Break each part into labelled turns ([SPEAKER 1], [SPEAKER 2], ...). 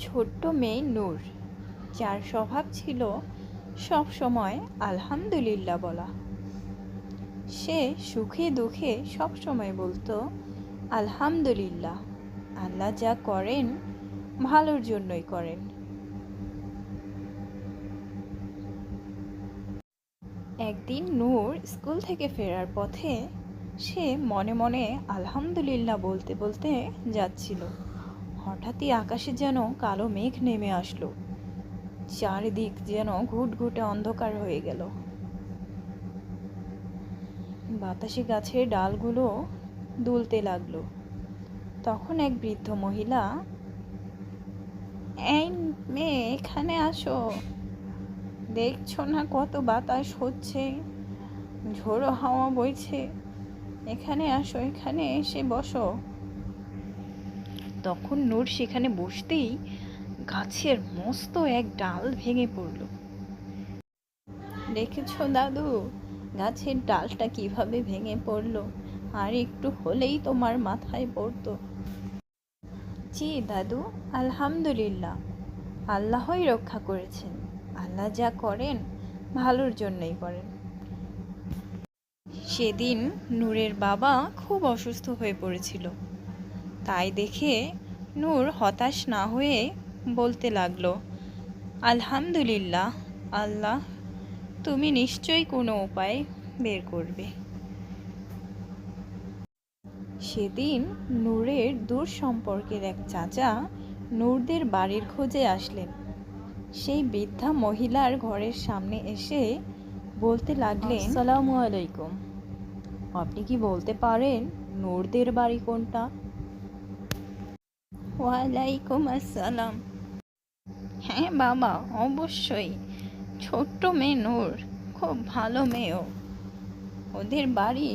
[SPEAKER 1] ছোট্ট মেয়ে নূর, যার স্বভাব ছিল সব সময় আলহামদুলিল্লাহ বলা। সে সুখে দুঃখে সব সময় বলতো আলহামদুলিল্লাহ, আল্লাহ যা করেন ভালোর জন্যই করেন। একদিন নূর স্কুল থেকে ফেরার পথে সে মনে মনে আলহামদুলিল্লাহ বলতে বলতে যাচ্ছিল। হঠাৎই আকাশে যেন কালো মেঘ নেমে আসলো। চারিদিক যেন ঘুটঘুটে অন্ধকার হয়ে গেল। বাতাসে গাছের ডালগুলো দুলতে লাগলো। তখন এক বৃদ্ধ মহিলা, এই মেয়ে, এখানে আসো, দেখছো না কত বাতাস হচ্ছে, ঝোড়ো হাওয়া বইছে, এখানে আসো, এখানে এসে বসো। তখন নূর সেখানে বসতেই গাছের মস্ত এক ডাল ভেঙে পড়ল। দেখেছো দাদু, গাছের ডালটা কিভাবে ভেঙে পড়লো? আর একটু হলেই তোমার মাথায় পড়তো। জি দাদু, আলহামদুলিল্লাহ, আল্লাহই রক্ষা করেছেন। আল্লাহ যা করেন ভালোর জন্যই করেন। সেদিন নূরের বাবা খুব অসুস্থ হয়ে পড়েছিল। তাই দেখে নূর হতাশ না হয়ে বলতে লাগলো, আলহামদুলিল্লাহ, আল্লাহ তুমি নিশ্চয়ই কোনো উপায় বের করবে। সেদিন নূরের দূর সম্পর্কের এক চাচা নূরদের বাড়ির খোঁজে আসলেন। সেই বৃদ্ধা মহিলার ঘরের সামনে এসে বলতে লাগলেন, আসসালামু আলাইকুম, আপনি কি বলতে পারেন নূরদের বাড়ি কোনটা? ওয়ালাইকুম আসসালাম। হ্যাঁ বাবা, অবশ্যই, ছোট্ট মেয়ে নূর খুব ভালো মেয়েও। ওদের বাড়ি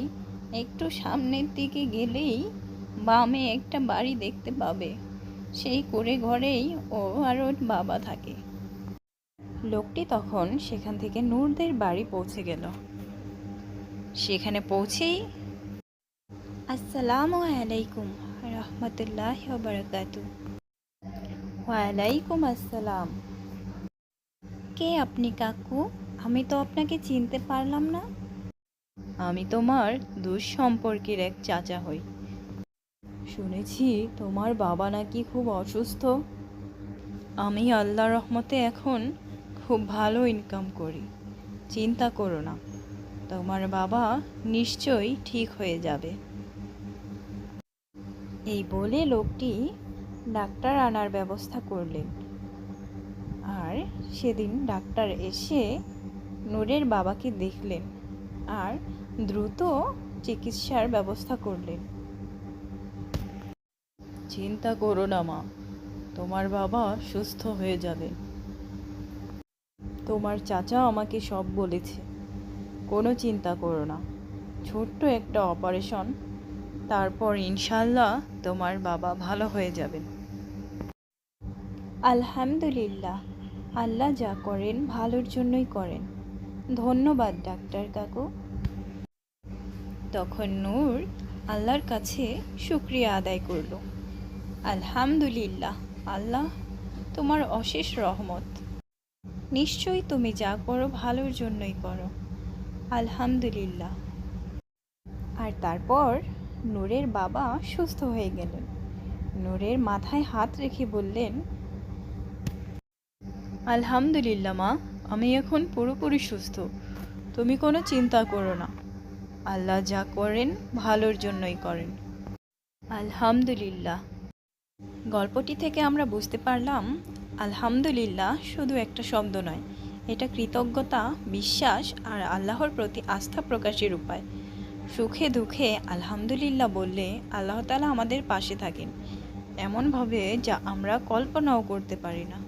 [SPEAKER 1] একটু সামনের দিকে গেলেই বামে একটা বাড়ি দেখতে পাবে। সেই কুঁড়ে ঘরেই ও আর ওর বাবা থাকে। লোকটি তখন সেখান থেকে নূরদের বাড়ি পৌঁছে গেল। সেখানে পৌঁছেই, আসসালামু আলাইকুম রহমতুল্লাহ ওয়া বারাকাতুহু। ওয়ালাইকুম আসসালাম। কে আপনি কাকু? আমি তো আপনাকে চিনতে পারলাম না। আমি তোমার দূর সম্পর্কের এক চাচা হই। শুনেছি তোমার বাবা নাকি খুব অসুস্থ। আমি আল্লাহর রহমতে এখন খুব ভালো ইনকাম করি। চিন্তা করো না, তোমার বাবা নিশ্চয়ই ঠিক হয়ে যাবে। এই বলে লোকটি ডাক্তার আনার ব্যবস্থা করলেন। আর সেদিন ডাক্তার এসে নূরের বাবাকে দেখলেন আর দ্রুত চিকিৎসার ব্যবস্থা করলেন। চিন্তা করো না মা, তোমার বাবা সুস্থ হয়ে যাবে। তোমার চাচা আমাকে সব বলেছে, কোনো চিন্তা করো না, ছোট্ট একটা অপারেশন, তারপর ইনশাল্লাহ তোমার বাবা ভালো হয়ে যাবেন। আলহামদুলিল্লাহ, আল্লাহ যা করেন ভালোর জন্যই করেন। ধন্যবাদ ডাক্তার কাকু। তখন নূর আল্লাহর কাছে শুকরিয়া আদায় করল। আলহামদুলিল্লাহ, আল্লাহ তোমার অশেষ রহমত। নিশ্চয়ই তুমি যা করো ভালোর জন্যই করো। আলহামদুলিল্লাহ। আর তারপর নূরের বাবা সুস্থ হয়ে গেলেন। নূরের মাথায় হাত রেখে বললেন, আলহামদুলিল্লাহ মা, আমি এখন পুরোপুরি সুস্থ। তুমি কোনো চিন্তা করো না, আল্লাহ যা করেন ভালোর জন্যই করেন। আলহামদুলিল্লাহ। গল্পটি থেকে আমরা বুঝতে পারলাম, আলহামদুলিল্লাহ শুধু একটা শব্দ নয়, এটা কৃতজ্ঞতা, বিশ্বাস আর আল্লাহর প্রতি আস্থা প্রকাশের উপায়। সুখে দুঃখে আলহামদুলিল্লাহ বললে আল্লাহ তাআলা আমাদের পাশে থাকেন এমনভাবে যা আমরা কল্পনাও করতে পারি না।